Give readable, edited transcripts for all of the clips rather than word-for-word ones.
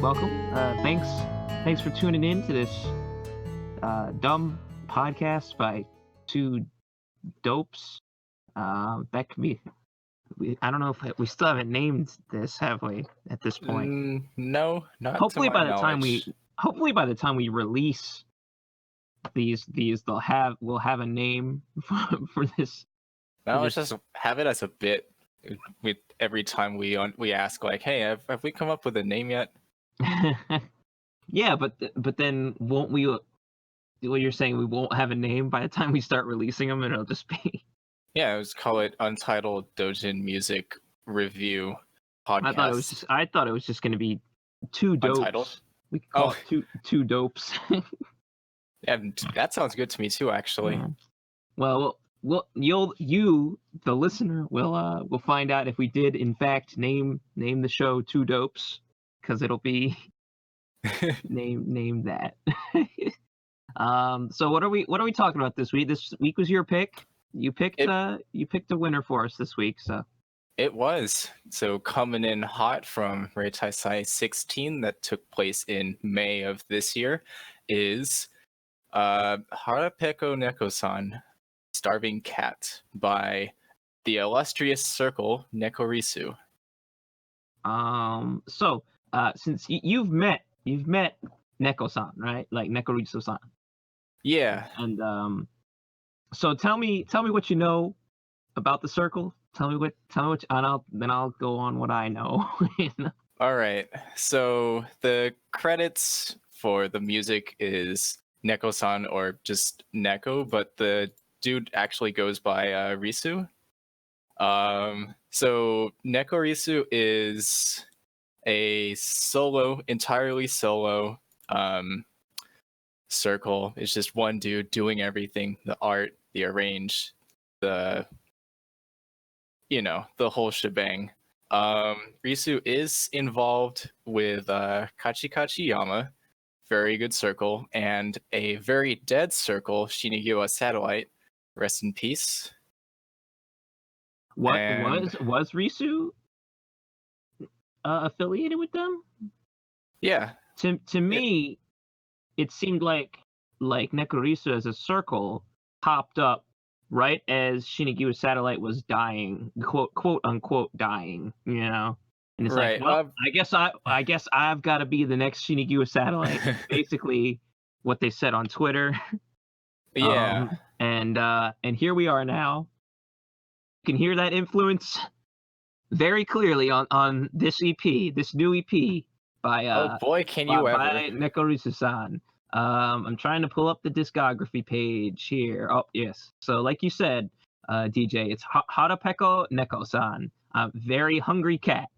welcome. Thanks for tuning in to this dumb podcast by two dopes. That could be. I don't know if we still haven't named this, have we? At this point, no, not. Hopefully, to my by the time knowledge. by the time we release these, we'll have a name for this. No, let's just have it as a bit. With every time we ask, like, hey, have we come up with a name yet? Yeah, but then won't we? What you're saying, we won't have a name by the time we start releasing them, and it'll just be. Yeah, let's call it Untitled Dojin Music Review Podcast. I thought it was just going to be two dopes. Untitled? We could call it two dopes. Yeah, that sounds good to me too, actually. Yeah. Well, you, the listener, will find out if we did in fact name the show Two Dopes, because it'll be name that. So what are we talking about this week? This week was your pick. You picked a winner for us this week, so. It was. So coming in hot from Reitaisai 16 that took place in May of this year is Harapeko Neko-san, Starving Cat by the illustrious circle Nekorisu. So since you've met Neko-san, right? Like Nekorisu-san. Yeah. And so tell me what you know about the circle. Tell me what, and I'll go on what I know. All right. So the credits for the music is Neko-san, or just Neko, but the dude actually goes by Risu. So Nekorisu is a entirely solo circle. It's just one dude doing everything: the art, the arrange, the whole shebang. Risu is involved with Kachi Yama, very good circle, and a very dead circle, Shinigiwa Satellite, rest in peace. Was Risu affiliated with them? Yeah. To me, it seemed like Nekorisu as a circle popped up right as Shinigiwa Satellite was dying, quote unquote dying, And it's right. Like, well, I guess I've got to be the next Shinigiwa Satellite. Basically, what they said on Twitter. Yeah. And here we are now. You can hear that influence very clearly on this EP, this new EP by oh boy, can you ever? By Nekorisu-san. I'm trying to pull up the discography page here. Oh, yes. So like you said, DJ, it's Harapeko Neko-san, very hungry cat.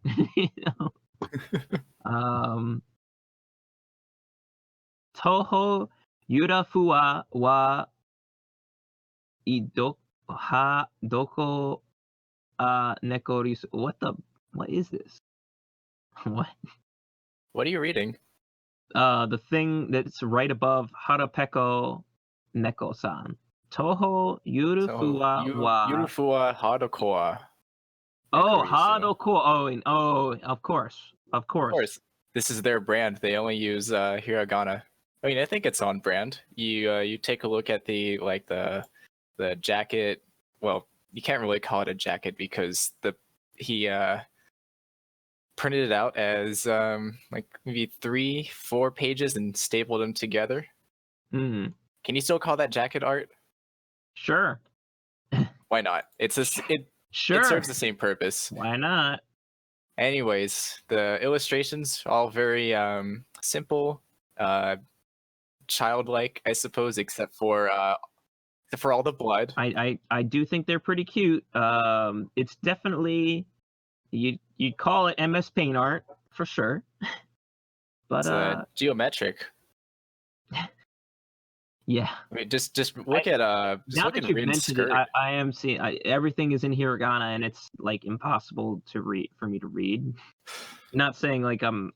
Toho Yurafuwa wa Doko Nekorisu. What is this? What? What are you reading? The thing that's right above Harapeko Neko-san. Toho Yurufuwa wa Yurufuwa Hadokoa. Oh, Hadokoa. Oh, of course. Of course. This is their brand. They only use hiragana. I mean, I think it's on brand. You take a look at the jacket. Well, you can't really call it a jacket because he printed it out as like maybe 3-4 pages and stapled them together. Mm. Can you still call that jacket art? Sure. Why not? It serves the same purpose. Why not? Anyways, the illustrations all very simple, childlike, I suppose, except for all the blood. I do think they're pretty cute. It's definitely you'd call it MS Paint art for sure, but it's geometric. Yeah. I mean, just look at now that you've mentioned it, I am seeing everything is in hiragana, and it's like impossible for me to read. Not saying like I'm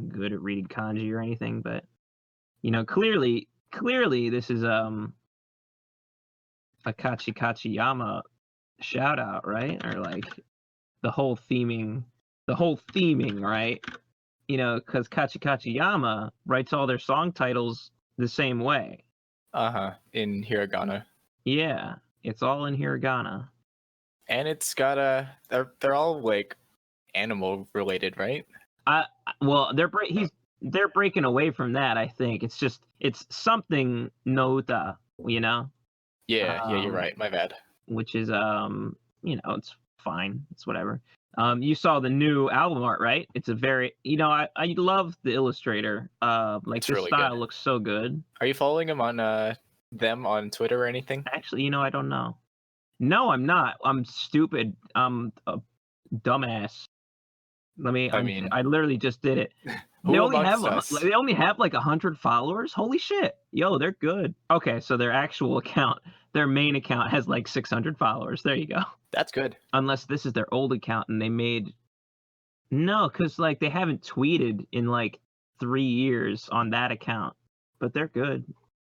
good at reading kanji or anything, but clearly this is a Kachi Yama shout out, right? Or like the whole theming, right? because Kachikachiyama writes all their song titles the same way. In hiragana. Yeah, it's all in hiragana. And it's got they're all like animal related, right? Well, they're breaking away from that, I think. It's something Nota, Yeah, you're right. My bad. Which is it's fine. It's whatever. You saw the new album art, right? It's a very, I love the illustrator. Like It's this really style good. looks so good. Are you following them on Twitter or anything? Actually, I don't know. No, I'm not. I'm stupid. I'm a dumbass. I literally just did it. They only have like 100 followers. Holy shit. Yo, they're good. Okay, so their actual account, their main account has like 600 followers. There you go. That's good. Unless this is their old account and they made... No, because like they haven't tweeted in like 3 years on that account. But they're good.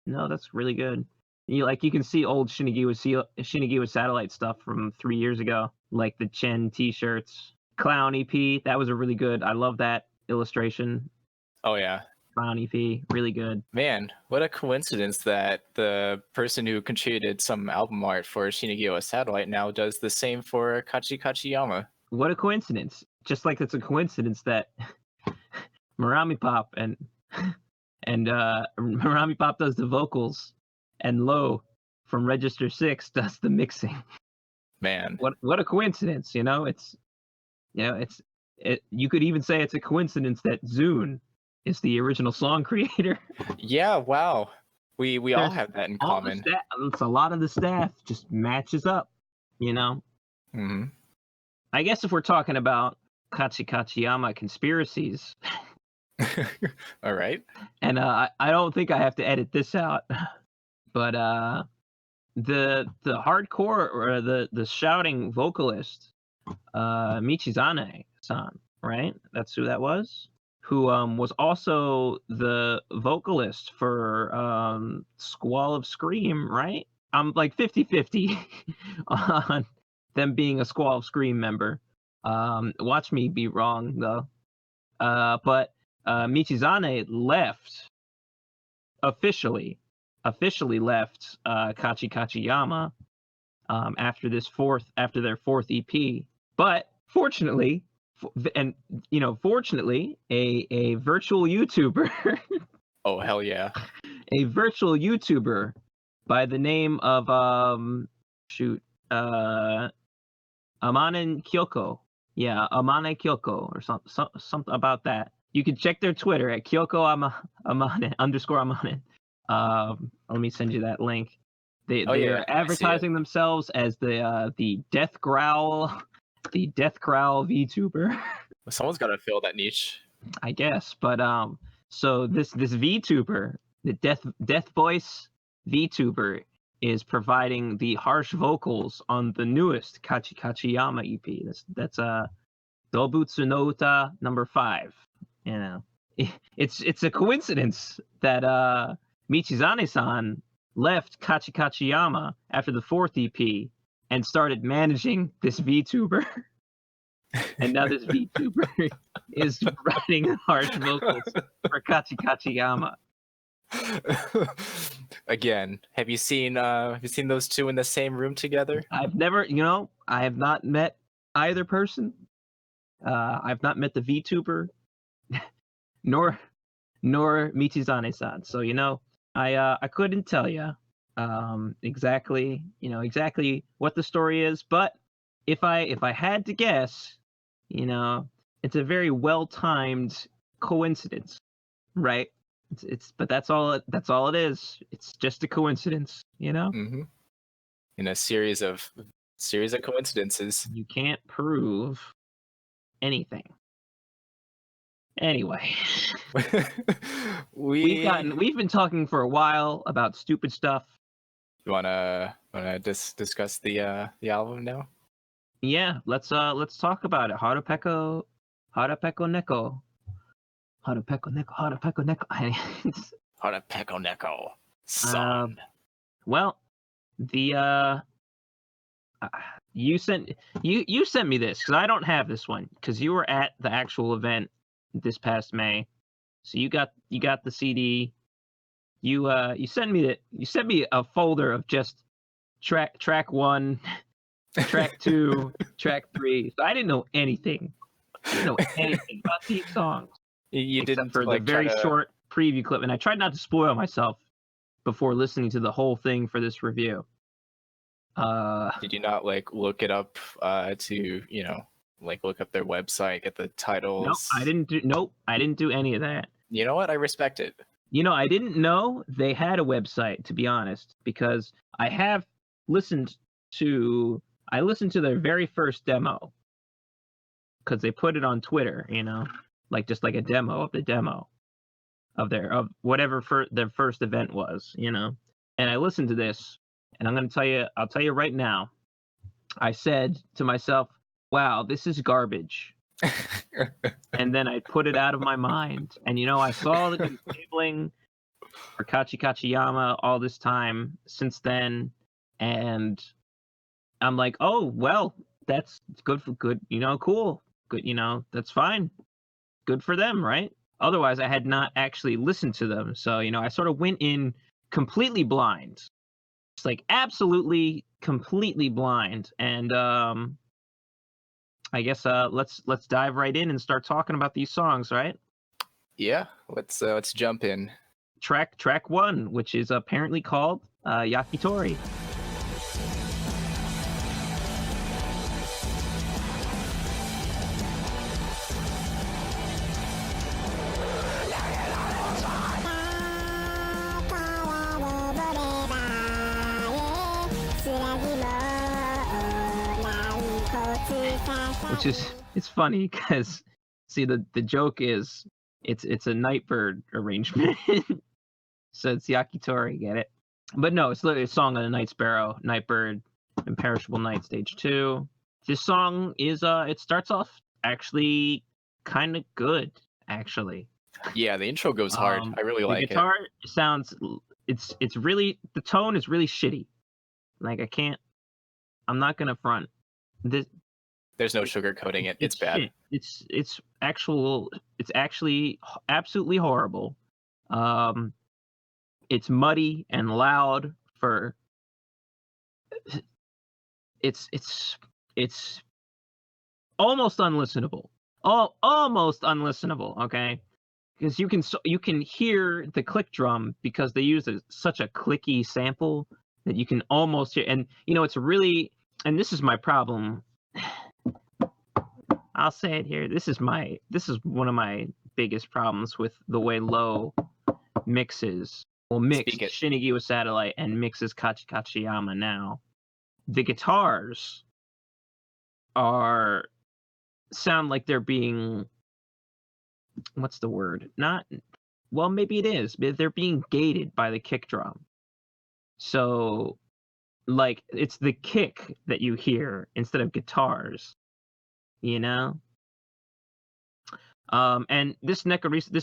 No, that's really good. You can see old Shinigiwa Satellite stuff from 3 years ago. Like the Chen t-shirts. Clown EP, that was a really good... I love that illustration. Oh yeah. Clown EP, really good. Man, what a coincidence that the person who contributed some album art for Shinigiwa Satellite now does the same for Kachikachiyama. What a coincidence. Just like it's a coincidence that Marami Pop and Marami Pop does the vocals and Low from Register 6 does the mixing. Man. What a coincidence, it's you could even say it's a coincidence that Zune is the original song creator. Yeah, wow. We all have that in common. It's a lot of the staff just matches up, Mm-hmm. I guess if we're talking about Kachikachiyama conspiracies. All right. And I don't think I have to edit this out. But the hardcore or the shouting vocalist, Michizane-san, right? That's who that was. Who was also the vocalist for Squall of Scream, right? I'm like 50-50 on them being a Squall of Scream member. Watch me be wrong though. But Michizane left officially left Kachikachiyama after their fourth EP. But fortunately, a virtual YouTuber. Oh hell yeah! A virtual YouTuber by the name of Amane Kyoko. Yeah, Amane Kyoko or something about that. You can check their Twitter at Kyoko Amane_Amane. Let me send you that link. They're advertising themselves as the Death Growl VTuber. Someone's got to fill that niche, I guess. But so this VTuber, the Death Voice VTuber, is providing the harsh vocals on the newest Kachikachiyama EP. That's Dobutsu no Uta number 5. It's a coincidence that Michizane-san left Kachikachiyama after the 4th EP and started managing this VTuber. And now this VTuber is writing harsh vocals for Kachikachiyama. Again, have you seen those two in the same room together? I've never, I have not met either person. I've not met the VTuber, nor Michizane-san. So I couldn't tell you exactly what the story is. But if I had to guess, it's a very well-timed coincidence, right? But that's all it is. It's just a coincidence, Mm-hmm. In a series of coincidences. You can't prove anything. Anyway, we've been talking for a while about stupid stuff. You wanna discuss the album now? Yeah, let's talk about it. Harapeko Neko. Harapeko Neko. Son. Well, the you sent me this because I don't have this one because you were at the actual event this past May. So you got the CD. You sent me a folder of just track 1, track 2, track 3. So I didn't know anything. I didn't know anything about these songs. You except didn't for the very short preview clip, and I tried not to spoil myself before listening to the whole thing for this review. Did you not like look it up to like look up their website, get the titles? Nope, I didn't do any of that. You know what? I respect it. I didn't know they had a website, to be honest, because I listened to their very first demo because they put it on Twitter, like just like a demo of the demo of whatever their first event was, and I listened to this, and I'll tell you right now, I said to myself, wow, this is garbage. And then I put it out of my mind. And I saw the cabling for Kachi Kachiyama all this time since then, and I'm like, oh well, that's good, cool, good, that's fine, good for them, right? Otherwise, I had not actually listened to them, so I sort of went in completely blind, just like absolutely, completely blind, and I guess let's dive right in and start talking about these songs, right? Yeah, let's jump in. Track 1, which is apparently called Yakitori. It's funny because see the joke is it's a Nightbird arrangement. So it's Yakitori, get it? But no, it's literally a song on the Night Sparrow, Nightbird, Imperishable Night, Stage 2. This song is it starts off actually kind of good, actually. Yeah, the intro goes hard. I really like it. The guitar sounds it's really, the tone is really shitty. Like I'm not gonna front. There's no sugarcoating it. It's bad. Shit. It's actually absolutely horrible. It's muddy and loud for it's almost unlistenable. Almost unlistenable, okay? Because you can hear the click drum because they use such a clicky sample that you can almost hear, and it's really, and this is my problem. I'll say it here. This is one of my biggest problems with the way Low mixes. Well, mixed Shinigiwa Satellite and mixes Kachi Kachiyama now. The guitars sound like they're being, what's the word? Well, maybe it is, but they're being gated by the kick drum. So, like, it's the kick that you hear instead of guitars. And this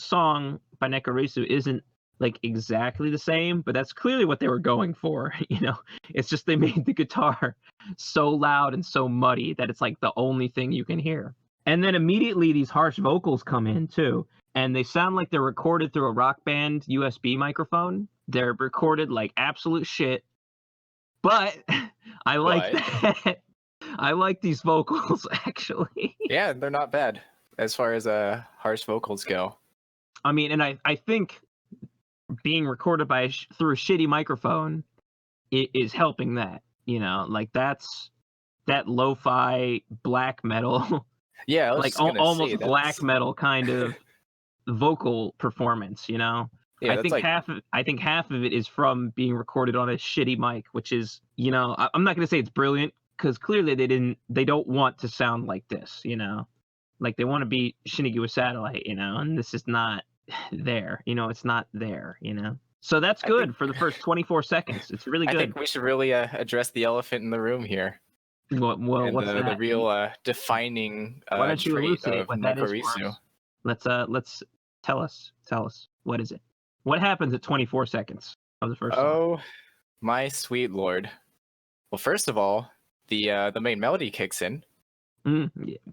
song by Nekorisu isn't like exactly the same, but that's clearly what they were going for. It's just they made the guitar so loud and so muddy that it's like the only thing you can hear. And then immediately these harsh vocals come in too, and they sound like they're recorded through a Rock Band USB microphone. They're recorded like absolute shit, but I like that. I like these vocals, actually. Yeah, they're not bad as far as harsh vocals go. I mean, and I think being recorded through a shitty microphone is helping that. Like that's that lo-fi black metal. Yeah, like almost black metal kind of vocal performance. Yeah, I think half of it is from being recorded on a shitty mic, which is, I'm not going to say it's brilliant, because clearly they don't want to sound like this, like they want to be Shinigiwa Satellite, and this is not there, it's not there, so that's good for the first 24 seconds. It's really good. I think we should really address the elephant in the room here. Well, what's the real defining trait of Nekorisu. Let's tell us what is it? What happens at 24 seconds of the first song? Oh, my sweet lord. Well, first of all, the main melody kicks in.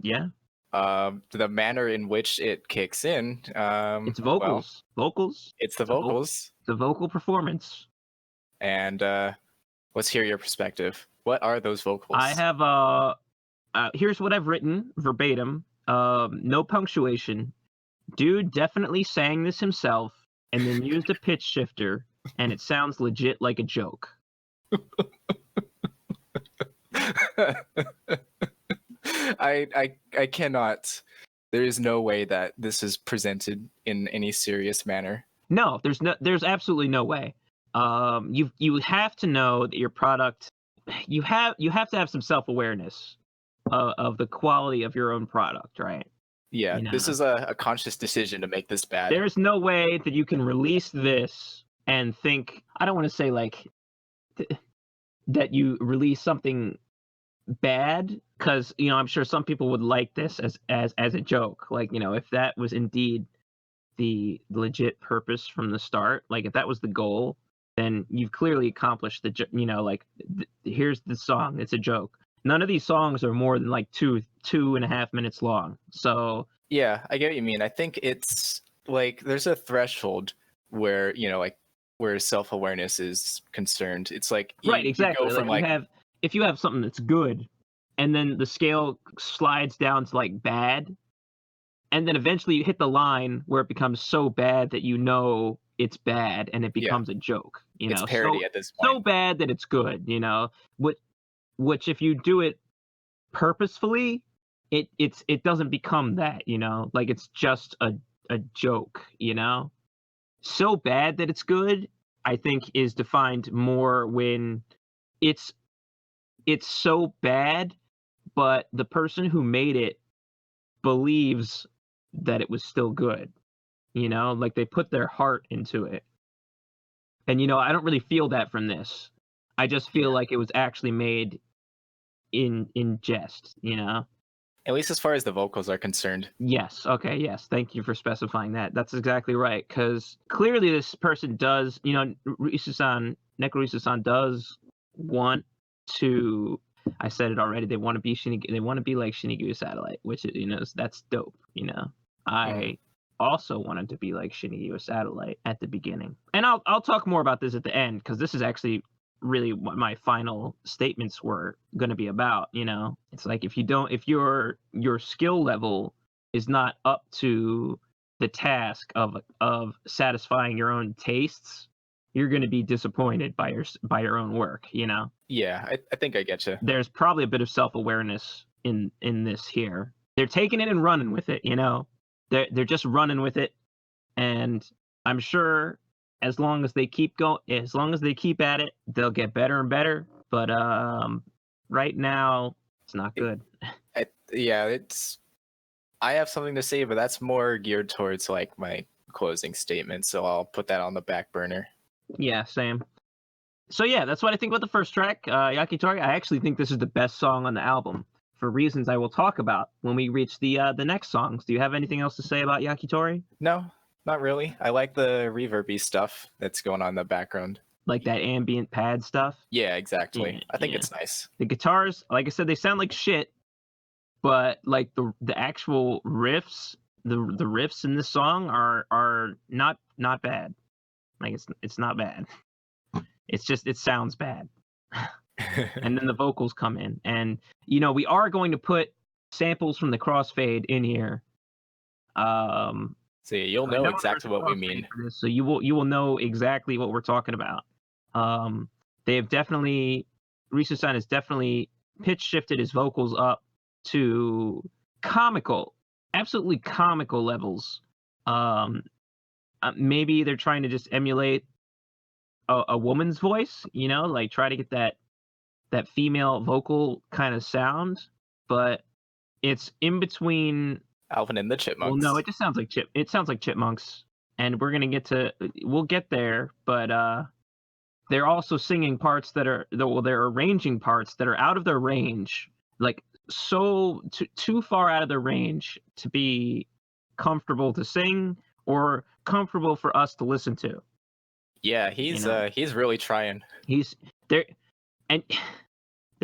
Yeah. The manner in which it kicks in. It's vocals. Vocals. It's the vocals. The vocal performance. And let's hear your perspective. What are those vocals? I have here's what I've written verbatim. No punctuation. Dude definitely sang this himself and then used a pitch shifter, and it sounds legit like a joke. I cannot. There is no way that this is presented in any serious manner. No, there's absolutely no way. You have to know that your product. You have to have some self-awareness of the quality of your own product, right? Yeah, this is a conscious decision to make this bad. There's no way that you can release this and think. I don't want to say like that you release something bad, because I'm sure some people would like this as a joke. Like, if that was indeed the legit purpose from the start, like if that was the goal, then you've clearly accomplished here's the song, it's a joke. None of these songs are more than like 2.5 minutes long. So yeah, I get what you mean. I think it's like there's a threshold where where self-awareness is concerned. It's like right, exactly. You go from if you have something that's good, and then the scale slides down to like bad, and then eventually you hit the line where it becomes so bad that it's bad, and it becomes a joke. It's parody at this point. So bad that it's good. Which if you do it purposefully, it doesn't become that. Like it's just a joke. So bad that it's good, I think, is defined more when it's so bad, but the person who made it believes that it was still good. Like they put their heart into it. And I don't really feel that from this. I just feel like it was actually made in jest, At least as far as the vocals are concerned. Yes. Okay. Yes. Thank you for specifying that. That's exactly right. Because clearly this person does, Risu-san, Nekorisu-san does want to. I said it already. They want to be They want to be like Shinigami Satellite, which is, that's dope. I also wanted to be like Shinigami Satellite at the beginning, and I'll talk more about this at the end, because this is actually really what my final statements were going to be about. It's like if your skill level is not up to the task of satisfying your own tastes, you're going to be disappointed by your own work. Yeah, I think I get you. There's probably a bit of self-awareness in this here. They're taking it and running with it. They're just running with it, and I'm sure as long as they keep at it, they'll get better and better. But right now, it's not good. I have something to say, but that's more geared towards like my closing statement, so I'll put that on the back burner. Yeah, same. So yeah, that's what I think about the first track, Yakitori. I actually think this is the best song on the album, for reasons I will talk about when we reach the next songs. Do you have anything else to say about Yakitori? No, not really. I like the reverby stuff that's going on in the background. Like that ambient pad stuff? Yeah, exactly. Yeah, I think it's nice. The guitars, like I said, they sound like shit, but like the actual riffs, the riffs in this song are not bad. Like it's not bad. It's just, it sounds bad. And then the vocals come in, and we are going to put samples from the crossfade in here. So you'll know exactly what we mean. So you will know exactly what we're talking about. They have definitely, Risu-san has definitely pitch shifted his vocals up to absolutely comical levels. Maybe they're trying to just emulate a woman's voice, like try to get that female vocal kind of sound, but it's in between Alvin and the Chipmunks. Well, no, it just sounds like Chipmunks, and we'll get there, but they're also singing parts they're arranging parts that are out of their range, like too far out of their range to be comfortable to sing or comfortable for us to listen to. Yeah, he's really trying. They're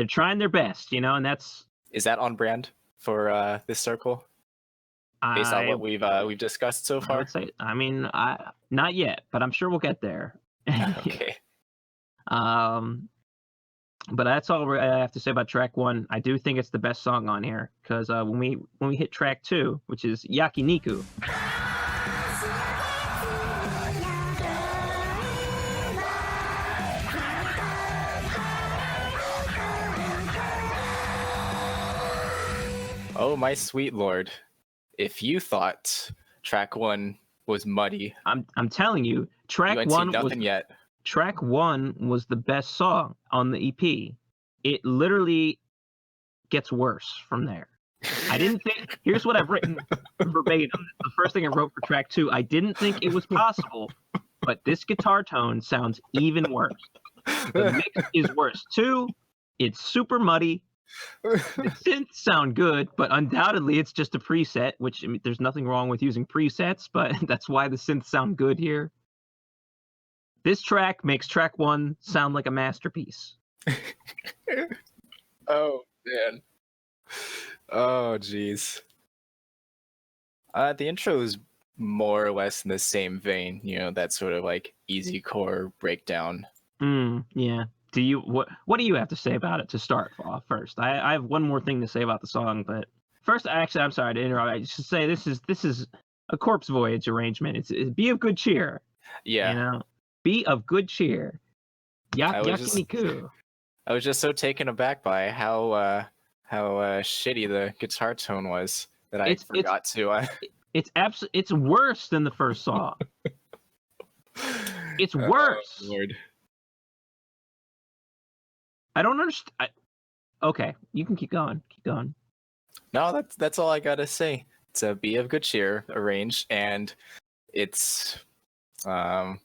trying their best, and that's. Is that on brand for this circle? based on I what we've discussed so I far? would say, I mean, not yet, but I'm sure we'll get there. Okay. But that's all I have to say about track 1. I do think it's the best song on here because when we hit track 2, which is Yakiniku. Oh my sweet lord! If you thought track 1 was muddy, I'm telling you, you track ain't seen 1 was nothing yet. track 1 was the best song on the EP. It literally gets worse from there. I didn't think. Here's what I've written verbatim. The first thing I wrote for track 2. I didn't think it was possible, but this guitar tone sounds even worse. The mix is worse too. It's super muddy. The synths sound good, but undoubtedly it's just a preset. Which, I mean, there's nothing wrong with using presets, but that's why the synths sound good here. This track makes track 1 sound like a masterpiece. Oh man. Oh jeez. The intro is more or less in the same vein, that sort of like easy core breakdown. Yeah. What do you have to say about it to start off first? I have one more thing to say about the song, but first, actually, I'm sorry to interrupt. I should say this is a Corpse Voyage arrangement. It's Be of Good Cheer. Yeah. Be of good cheer. I Yakiniku. was just so taken aback by how shitty the guitar tone was that I forgot to. It's worse than the first song. It's worse. Oh, Lord. I don't understand. Okay, you can keep going. Keep going. No, that's all I gotta say. It's a Be of Good Cheer arranged, and it's the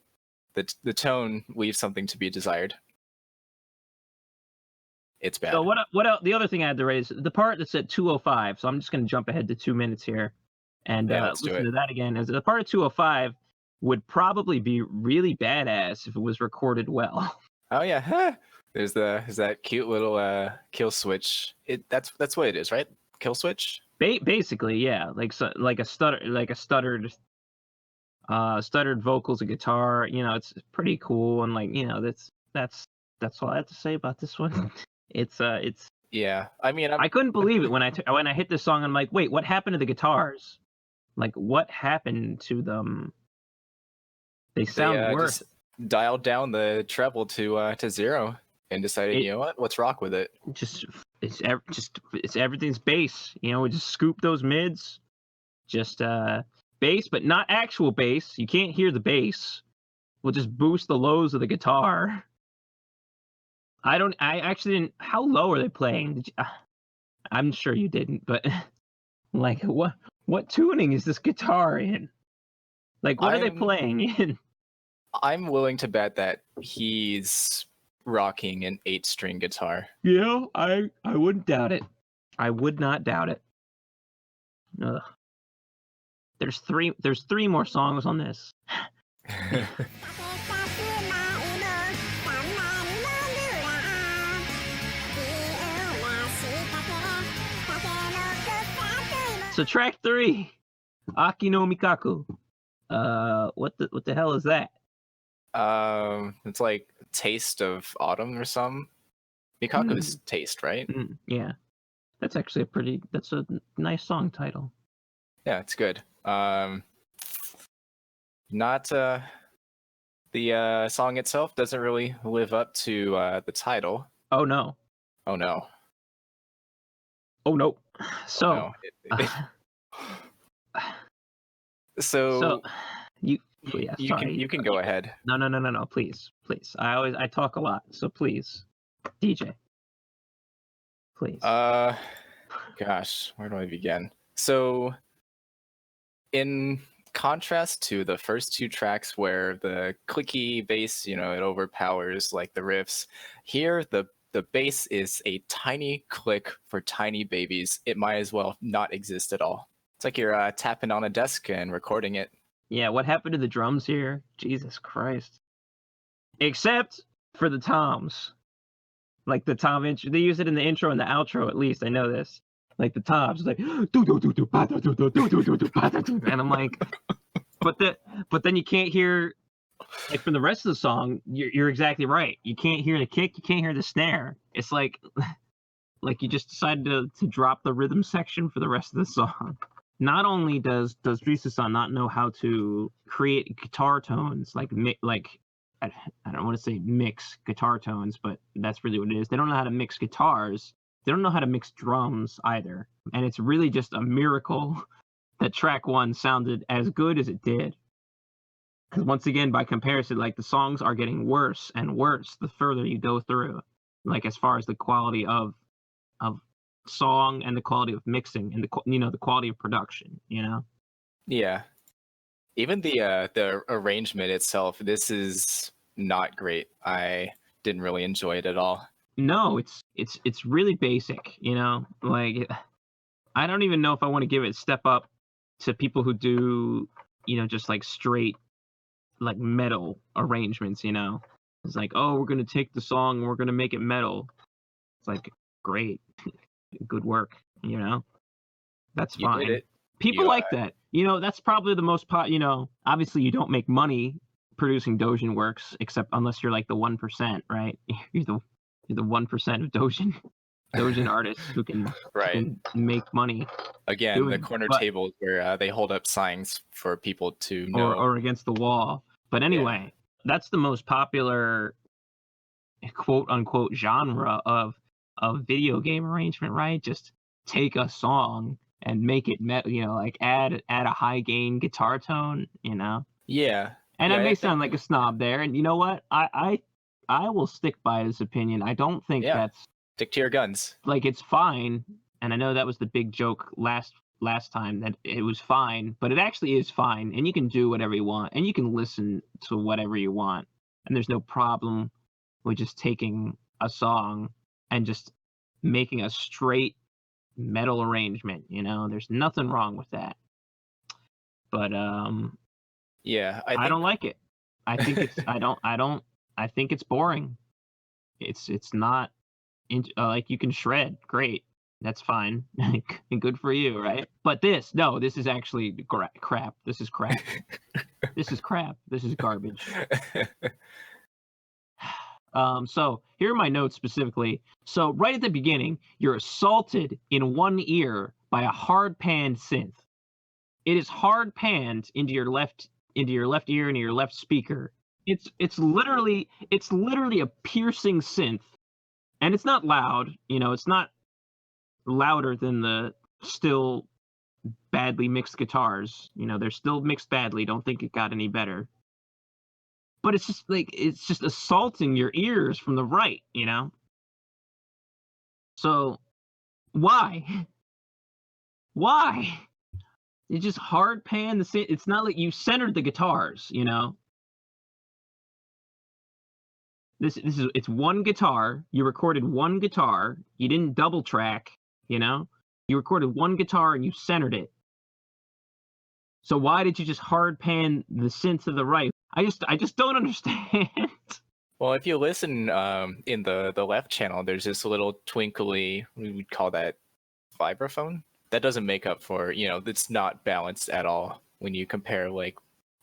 tone leaves something to be desired. It's bad. So what else? The other thing I had to raise, the part that's at 2:05. So I'm just going to jump ahead to 2 minutes here, and listen to that again. As the part of 2:05 would probably be really badass if it was recorded well. Oh yeah, there's that cute little kill switch. That's what it is, right? Kill switch. Basically, yeah, like a stuttered vocals and guitar. It's pretty cool, and that's all I have to say about this one. It's Yeah, I mean, I couldn't believe it when I hit this song. I'm like, wait, what happened to the guitars? Like, what happened to them? They sound worse. Just dialed down the treble to 0 and decided, you know what? Let's rock with it. It's everything's bass. We just scoop those mids, just bass, but not actual bass. You can't hear the bass. We'll just boost the lows of the guitar. I actually didn't. How low are they playing? I'm sure you didn't, but like, what tuning is this guitar in? Like, what are they playing in? I'm willing to bet that he's rocking an 8-string guitar. Yeah, I wouldn't doubt it. I would not doubt it. Ugh. There's three more songs on this. So track 3, Aki no Mikaku. What the hell is that? It's like Taste of Autumn or something. Mikaku's Taste, right? Yeah, that's actually that's a nice song title. Yeah, it's good. Not the song itself doesn't really live up to the title. Oh no. Oh no. Oh no. So. Oh, no. So you can go ahead. No, please. I talk a lot, so please, DJ, please. Gosh, where do I begin? So in contrast to the first 2 tracks where the clicky bass, it overpowers like the riffs, here the bass is a tiny click for tiny babies. It might as well not exist at all. It's like you're tapping on a desk and recording it. Yeah, what happened to the drums here? Jesus Christ. Except for the toms. Like the tom intro. They use it in the intro and the outro, at least. I know this. like the tops, like do do do do ba do do do do do do do ba do do, and I'm like, but then you can't hear like from the rest of the song. You're exactly right. You can't hear the kick. You can't hear the snare. It's like you just decided to drop the rhythm section for the rest of the song. Not only does Risa-san not know how to create guitar tones, like I don't want to say mix guitar tones, but that's really what it is. They don't know how to mix guitars. They don't know how to mix drums either. And it's really just a miracle that track 1 sounded as good as it did. Because once again, by comparison, like the songs are getting worse and worse the further you go through. Like as far as the quality of song and the quality of mixing and the quality of production, Yeah. Even the arrangement itself, this is not great. I didn't really enjoy it at all. No, it's really basic, like I don't even know if I want to give it a step up to people who do, just like straight like metal arrangements, It's like, oh, we're gonna take the song and we're gonna make it metal. It's like, great. Good work, That's fine. You did it. People like that. That's probably the most obviously you don't make money producing Dojin works, except unless you're like the 1%, right? You're the 1% of Dojin artists who can, right. who can make money. Again, the corner tables where they hold up signs for people to know. Or against the wall. But anyway, that's the most popular quote unquote genre of video game arrangement, right? Just take a song and make it metal, like add a high gain guitar tone, Yeah. And I may sound like a snob there, and you know what? I will stick by this opinion. I don't think that's stick to your guns. Like it's fine, and I know that was the big joke last time that it was fine, but it actually is fine, and you can do whatever you want, and you can listen to whatever you want, and there's no problem with just taking a song and just making a straight metal arrangement, There's nothing wrong with that. But I don't like it. I think it's I think it's boring. It's not like you can shred, great. That's fine. Good for you, right? But this is actually crap. This is crap. This is crap. This is garbage. So here are my notes specifically. So right at the beginning, you're assaulted in one ear by a hard panned synth. It is hard panned into your left ear and your left speaker. It's literally a piercing synth, and it's not loud. It's not louder than the still badly mixed guitars. They're still mixed badly. Don't think it got any better. But it's just assaulting your ears from the right, So why? Why? You just hard pan the. It's not like you centered the guitars, It's one guitar. You recorded one guitar. You didn't double track, You recorded one guitar and you centered it. So why did you just hard pan the synth to the right? I just don't understand. Well, if you listen in the left channel, there's this little twinkly, we would call that vibraphone. That doesn't make up for, it's not balanced at all when you compare like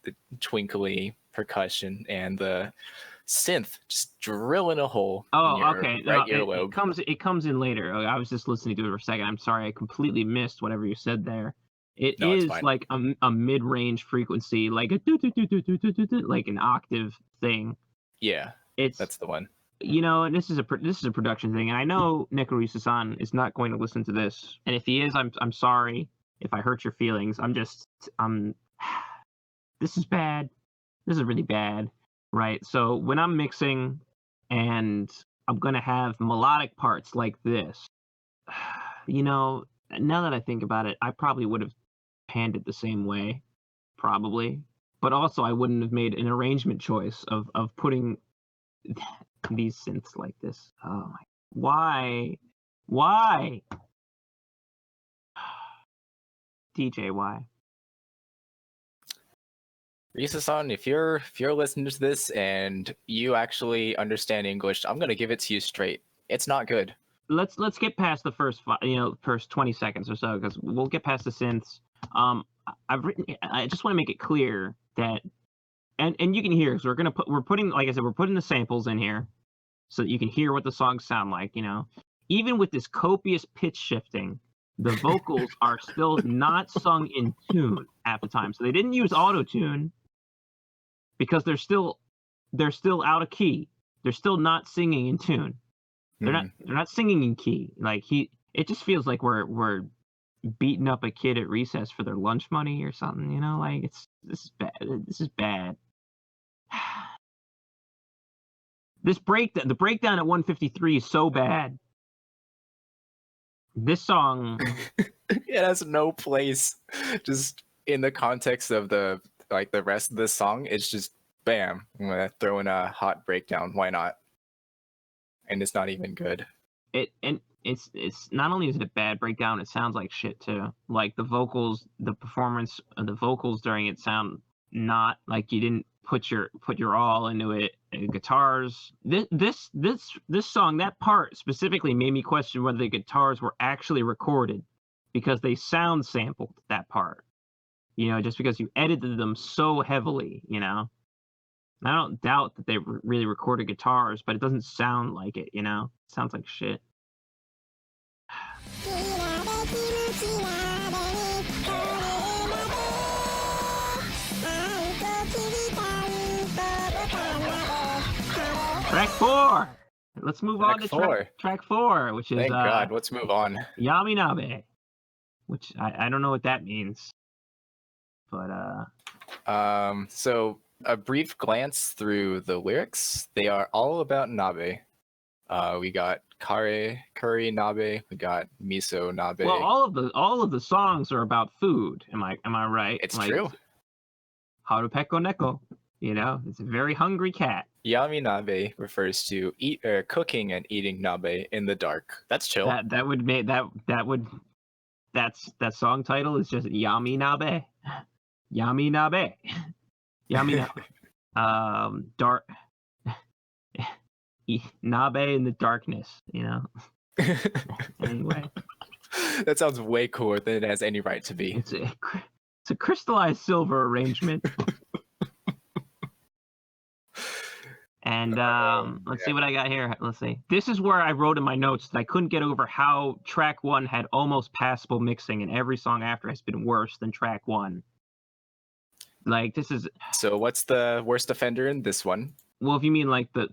the twinkly percussion and the synth just drilling a hole in your right earlobe. It comes in later. I was just listening to it for a second. I'm sorry, I completely missed whatever you said there. It is like a mid-range frequency, like a like an octave thing. Yeah, that's the one. And this is a production thing, and I know Nekorisa-san is not going to listen to this, and if he is, I'm sorry if I hurt your feelings. This is bad. This is really bad, right? So when I'm mixing, and I'm gonna have melodic parts like this, now that I think about it, I probably would have panned it the same way, probably, but also I wouldn't have made an arrangement choice of putting these synths like this. Oh my! Why? DJ, why? Risa-san, if you're listening to this and you actually understand English, I'm gonna give it to you straight. It's not good. let's get past the first first 20 seconds or so, because we'll get past the synths. I just want to make it clear that, and you can hear, because we're putting, like I said, we're putting the samples in here so that you can hear what the songs sound like. Even with this copious pitch shifting, the vocals are still not sung in tune half the time. So they didn't use auto tune because they're still out of key. They're still not singing in tune. They're not singing in key. Like it just feels like we're beating up a kid at recess for their lunch money or something. Like this is bad. This is bad. The breakdown at 153 is so bad. This song, it has no place just in the context of the rest of the song. It's just bam, I'm gonna throw in a hot breakdown. Why not? And it's not even good. It's not only is it a bad breakdown, it sounds like shit too. Like the vocals, the performance of the vocals during it sound not like you didn't put your all into it. Guitars, this song, that part specifically made me question whether the guitars were actually recorded, because they sound sampled, that part, just because you edited them so heavily. I don't doubt that they really recorded guitars, but it doesn't sound like it. It sounds like shit. Track 4. Let's move on to track 4, which is thank God. Let's move on. Yami Nabe, which I don't know what that means, but so a brief glance through the lyrics. They are all about nabe. We got curry nabe. We got miso nabe. Well, all of the songs are about food. Am I right? It's true. Ha ra pe ko neko. It's a very hungry cat. Yami nabe refers to cooking and eating nabe in the dark. That's chill. That song title is just Yami Nabe. Yami Nabe. Yami Nabe. Dark. Nabe in the darkness, Anyway. That sounds way cooler than it has any right to be. It's a crystallized silver arrangement. And let's see what I got here. Let's see. This is where I wrote in my notes that I couldn't get over how track 1 had almost passable mixing, and every song after has been worse than track 1. Like, this is... So what's the worst offender in this one? Well, if you mean like the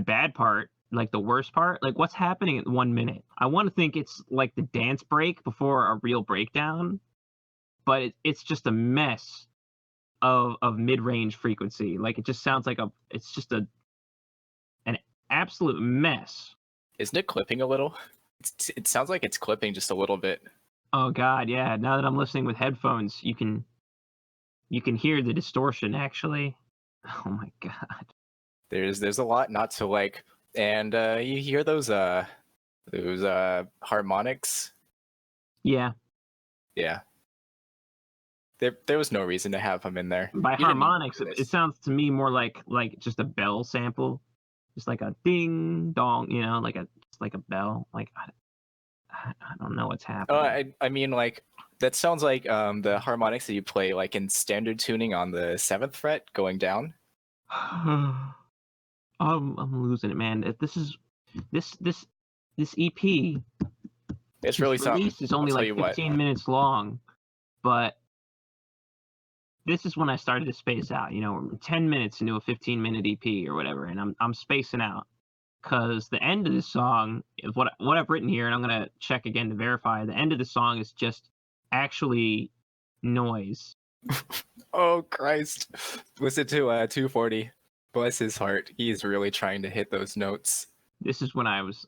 bad part, like the worst part, like what's happening at 1 minute? I want to think it's like the dance break before a real breakdown, but it's just a mess of mid-range frequency. Like it just sounds like it's just an absolute mess. Isn't it clipping a little? It sounds like it's clipping just a little bit. Oh God, yeah. Now that I'm listening with headphones, you can hear the distortion actually. Oh my God. There's a lot not to like, and you hear those harmonics. Yeah. Yeah. There was no reason to have them in there. By harmonics, it sounds to me more like just a bell sample, just like a ding dong, like a bell. Like I don't know what's happening. I mean, like that sounds like the harmonics that you play like in standard tuning on the 7th fret going down. I'm losing it, man. This EP. It's really something. Release is only like 15 minutes long, but this is when I started to space out. 10 minutes into a 15-minute EP or whatever, and I'm spacing out because the end of this song is what I've written here, and I'm gonna check again to verify. The end of the song is just actually noise. Oh Christ! Listen to 240. Bless his heart. He's really trying to hit those notes. This is when I was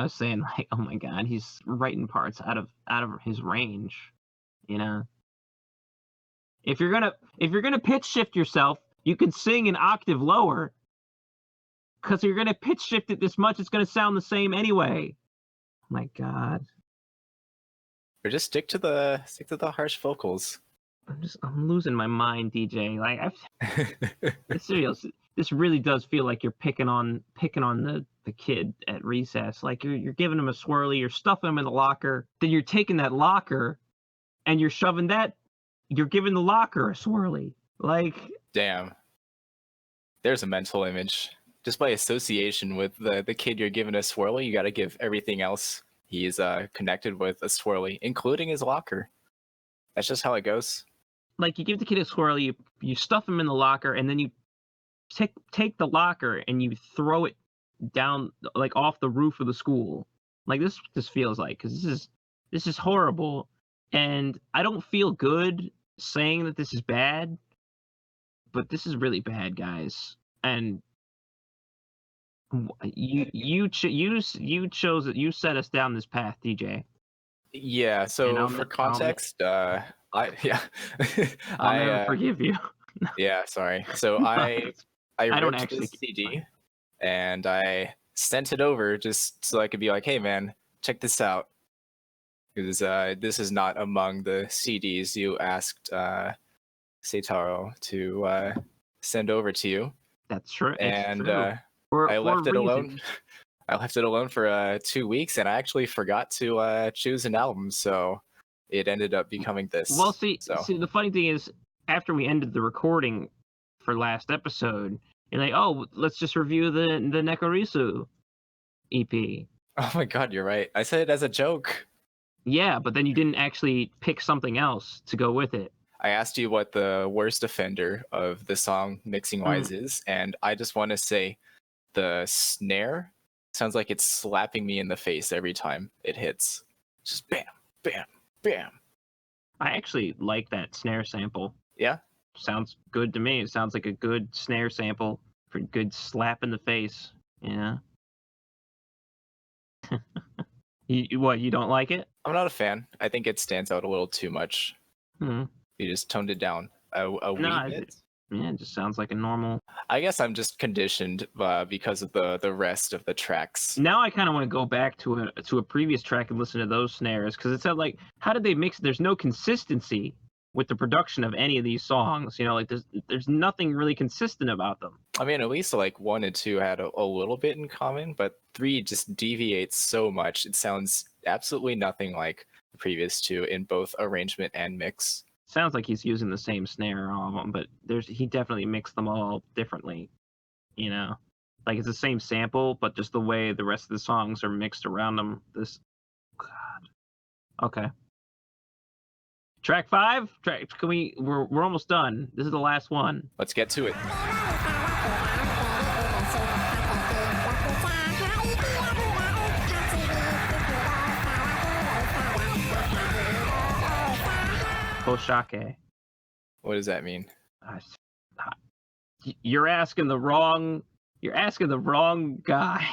saying, like, oh my God, he's writing parts out of his range. If you're gonna pitch shift yourself, you can sing an octave lower. Because you're gonna pitch shift it this much, it's gonna sound the same anyway. Oh my God. Or just stick to the harsh vocals. I'm losing my mind, DJ. Like, it's serious. this really does feel like you're picking on the kid at recess. Like you're giving him a swirly, you're stuffing him in the locker, then you're taking that locker and you're shoving that, you're giving the locker a swirly. Like, damn. There's a mental image. Just by association with the kid you're giving a swirly, you got to give everything else he's connected with a swirly, including his locker. That's just how it goes. Like you give the kid a swirly, you stuff him in the locker, and then you take the locker and you throw it down like off the roof of the school. Like this feels like, because this is horrible, and I don't feel good saying that this is bad, but this is really bad, guys. And you chose it. You set us down this path, DJ. Yeah. So for context, I'll never forgive you. Yeah. Sorry. So I don't ripped actually this CD and I sent it over just so I could be like, hey man, check this out. Because this is not among the CDs you asked Seitaro to send over to you. That's true. And true. I left it alone. I left it alone for 2 weeks, and I actually forgot to choose an album, so it ended up becoming this. Well, see, the funny thing is, after we ended the recording for last episode, you're like, oh, let's just review the Nekorisu EP. Oh my god, you're right. I said it as a joke. Yeah, but then you didn't actually pick something else to go with it. I asked you what the worst offender of the song mixing wise is, and I just want to say the snare sounds like it's slapping me in the face every time it hits. Just bam, bam, bam. I actually like that snare sample. Yeah? Sounds good to me. It sounds like a good snare sample for a good slap in the face. Yeah. You don't like it? I'm not a fan. I think it stands out a little too much. You just toned it down a wee bit. Yeah, it just sounds like a normal. I guess I'm just conditioned because of the rest of the tracks. Now I kind of want to go back to a previous track and listen to those snares, because it sounds like, how did they mix? There's no consistency with the production of any of these songs. You know, like there's nothing really consistent about them. I mean, at least like 1 and 2 had a little bit in common, but 3 just deviates so much. It sounds absolutely nothing like the previous 2 in both arrangement and mix. Sounds like he's using the same snare in all of them, but he definitely mixed them all differently. You know, like it's the same sample, but just the way the rest of the songs are mixed around them. God. Okay. Track 5. We're almost done. This is the last one. Let's get to it. Po sha ke. What does that mean? You're asking the wrong guy.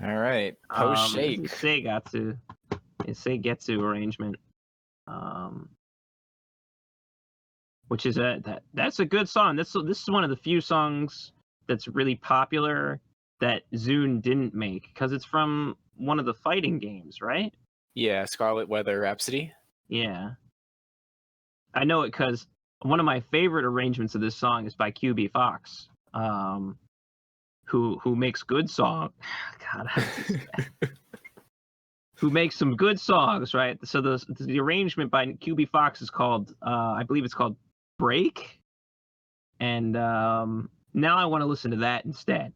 All right. Po-shake. It's Seigetsu arrangement. Which is that's a good song. This is one of the few songs that's really popular that Zune didn't make, because it's from one of the fighting games, right? Yeah, Scarlet Weather Rhapsody. Yeah. I know it because one of my favorite arrangements of this song is by QB Fox, who makes good songs. God, who makes some good songs, right? So the arrangement by QB Fox is called, I believe it's called Break, and now I want to listen to that instead.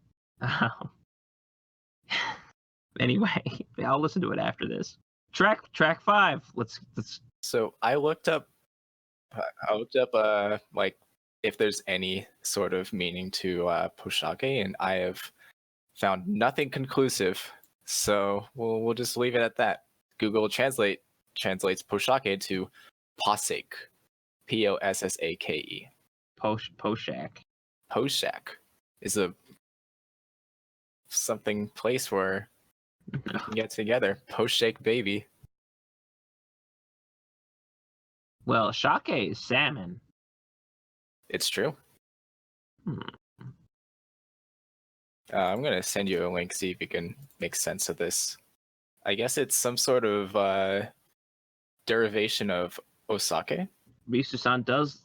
Anyway, I'll listen to it after this. Track 5. Let's. So I looked up like if there's any sort of meaning to poshake, and I have found nothing conclusive. So we'll just leave it at that. Google Translate translates poshake to posake, Possake. Poshak. Poshak is a something place where we can get together. Poshake baby. Well, shake is salmon. It's true. I'm gonna send you a link, see if you can make sense of this. I guess it's some sort of derivation of osake. Risu-san does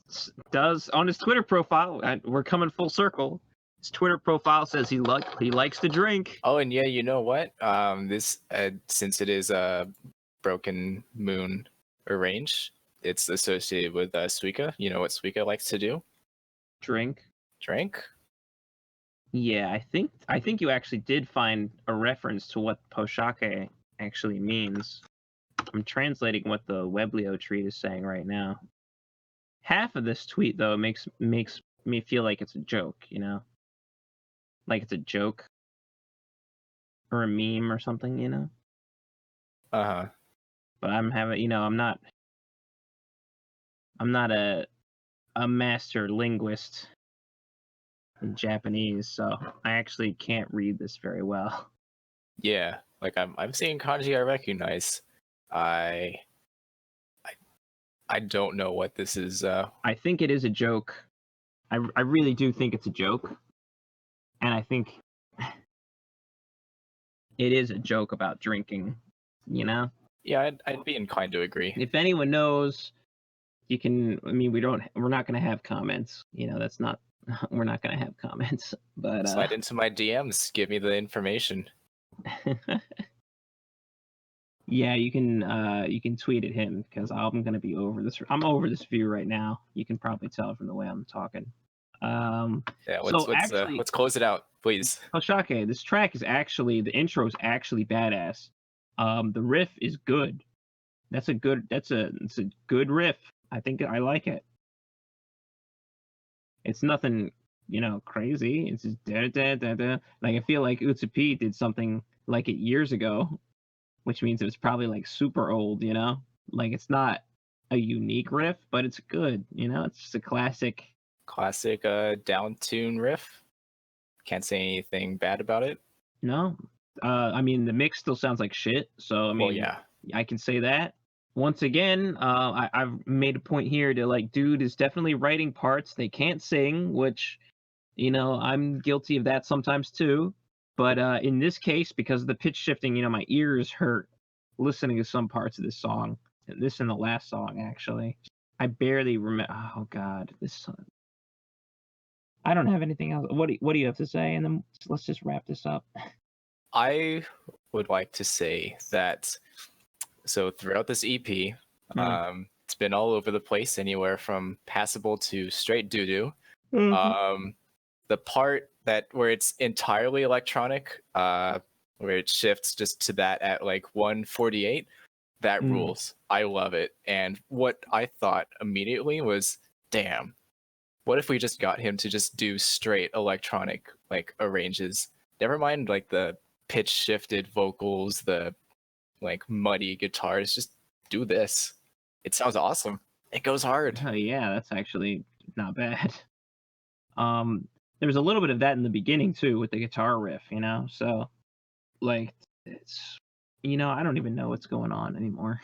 on his Twitter profile. We're coming full circle. His Twitter profile says he likes to drink. Oh, and yeah, you know what? This since it is a broken moon arrange, it's associated with Suika. You know what Suika likes to do? Drink. Yeah, I think you actually did find a reference to what poshake actually means. I'm translating what the Weblio tweet is saying right now. Half of this tweet though makes me feel like it's a joke, you know? Like it's a joke or a meme or something, you know? Uh-huh. But I'm not a master linguist in Japanese, so I actually can't read this very well. Yeah, like I'm seeing kanji I recognize. I don't know what this is. I think it is a joke. I really do think it's a joke. And I think it is a joke about drinking, you know? Yeah, I'd be inclined to agree. If anyone knows, you can. I mean, we're not going to have comments. You know, that's not. We're not going to have comments. But slide into my DMs. Give me the information. Yeah, you can tweet at him because I'm going to be over this. I'm over this view right now. You can probably tell from the way I'm talking. Yeah, let's close it out, please. Poshake, this track is actually, the intro is actually badass. The riff is good. It's a good riff. I think I like it. It's nothing, you know, crazy. It's just da da da da. Like I feel like Utsupi did something like it years ago, which means it was probably like super old, you know? Like it's not a unique riff, but it's good, you know? It's just a classic down tune riff. Can't say anything bad about it. No. I mean the mix still sounds like shit, so I mean, well, yeah, I can say that. Once again, I've made a point here to like, dude is definitely writing parts they can't sing, which, you know, I'm guilty of that sometimes too. But in this case, because of the pitch shifting, you know, my ears hurt listening to some parts of this song. This and the last song, actually. I barely remember. Oh God, this song. I don't have anything else. What do you have to say? And then let's just wrap this up. I would like to say that. So throughout this EP, it's been all over the place, anywhere from passable to straight doo-doo. The part where it's entirely electronic, where it shifts just to that at like 148, that rules. I love it. And what I thought immediately was, damn, what if we just got him to just do straight electronic like arranges? Never mind like the pitch shifted vocals, the like muddy guitars, just do this. It sounds awesome. It goes hard. Oh yeah, that's actually not bad. There was a little bit of that in the beginning too with the guitar riff, you know? So like it's, you know, I don't even know what's going on anymore.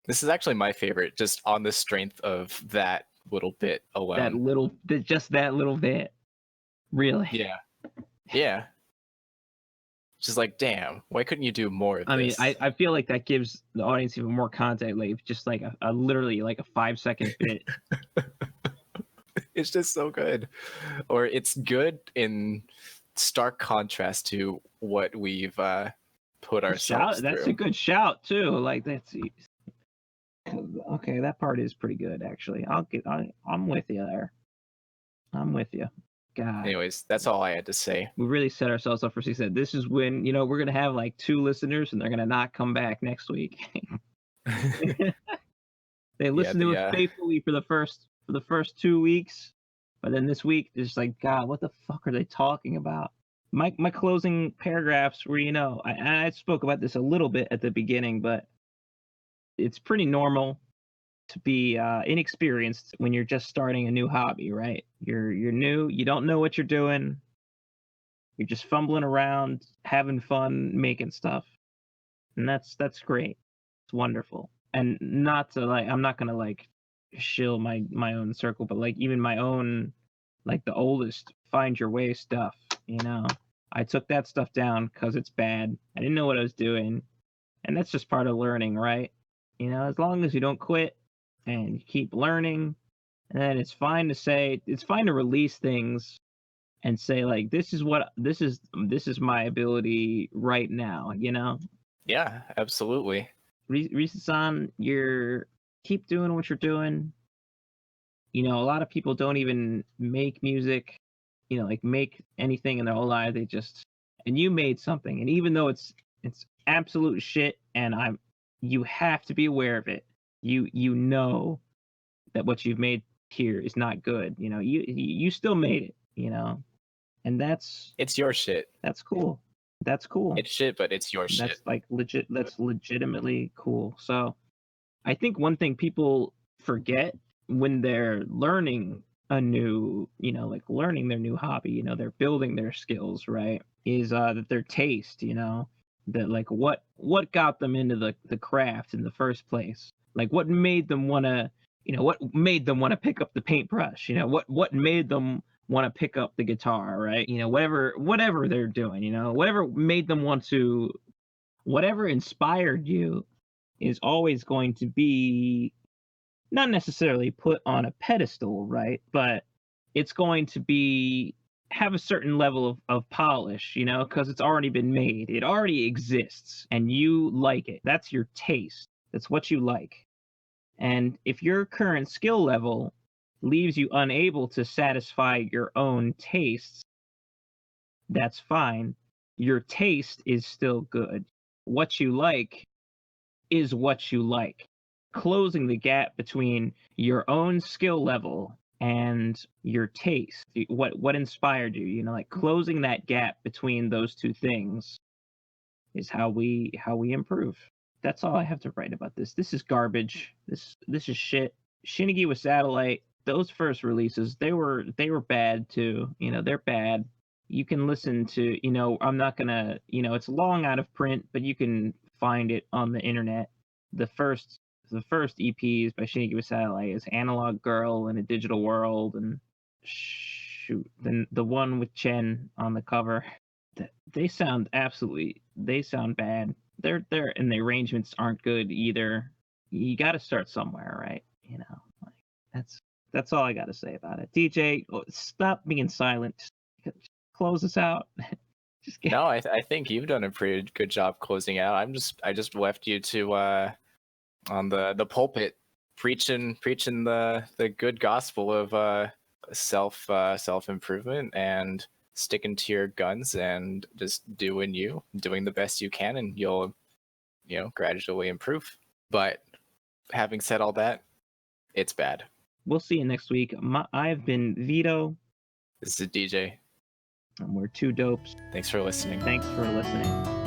This is actually my favorite, just on the strength of that little bit alone. Just that little bit. Really? Yeah. Yeah. Just like, damn, why couldn't you do more of this? I mean, I feel like that gives the audience even more context, like just like a literally like a 5-second bit. It's just so good. Or it's good in stark contrast to what we've put ourselves through. That's a good shout too. Like that's okay. That part is pretty good actually. I'm with you there. I'm with you. God. Anyways, that's all I had to say. We really set ourselves up for success. This is when, you know, we're gonna have like 2 listeners and they're gonna not come back next week. They listen to us faithfully for the first 2 weeks, but then this week it's just like, God, what the fuck are they talking about? My closing paragraphs were, you know, I spoke about this a little bit at the beginning, but it's pretty normal to be inexperienced when you're just starting a new hobby, right? You're new, you don't know what you're doing, you're just fumbling around, having fun, making stuff, and that's great. It's wonderful. And not to like, I'm not gonna like shill my own circle, but like even my own, like the oldest Find Your Way stuff, you know, I took that stuff down because it's bad. I didn't know what I was doing, and that's just part of learning, right? You know, as long as you don't quit, and you keep learning. And then it's fine to release things and say like, this is my ability right now, you know? Yeah, absolutely. Risa-san, keep doing what you're doing. You know, a lot of people don't even make music, you know, like make anything in their whole life. And you made something, and even though it's absolute shit, and you have to be aware of it. You know that what you've made here is not good. You know, you still made it. You know, and it's your shit. That's cool. That's cool. It's shit, but it's your shit. That's like legit. That's legitimately cool. So, I think one thing people forget when they're learning learning their new hobby, you know, they're building their skills, right? Is that their taste, you know, that like what got them into the craft in the first place? Like what made them want to, pick up the paintbrush? You know, what made them want to pick up the guitar, right? You know, whatever they're doing, you know, whatever inspired you is always going to be not necessarily put on a pedestal, right? But it's going to have a certain level of polish, you know, because it's already been made. It already exists and you like it. That's your taste. That's what you like. And if your current skill level leaves you unable to satisfy your own tastes, that's fine. Your taste is still good. What you like is what you like. Closing the gap between your own skill level and your taste, what inspired you, you know, like closing that gap between those two things is how we improve. That's all I have to write about this. This is garbage. This is shit. Shinigi with Satellite, those first releases, they were bad too. You know, they're bad. You can listen to, you know, I'm not gonna, you know, it's long out of print, but you can find it on the internet. The first EPs by Shinigi with Satellite is Analog Girl in a Digital World, and then the one with Chen on the cover. They sound bad. They're and the arrangements aren't good either. You got to start somewhere, right? You know, like that's all I got to say about it. DJ, stop being silent. Just close us out. No, I think you've done a pretty good job closing out. I just left you to on the pulpit preaching the good gospel of self improvement and sticking to your guns and just doing the best you can, and you'll, you know, gradually improve. But having said all that, it's bad. We'll see you next week. I've been Veto. This is DJ. And we're two dopes. Thanks for listening. Thanks for listening.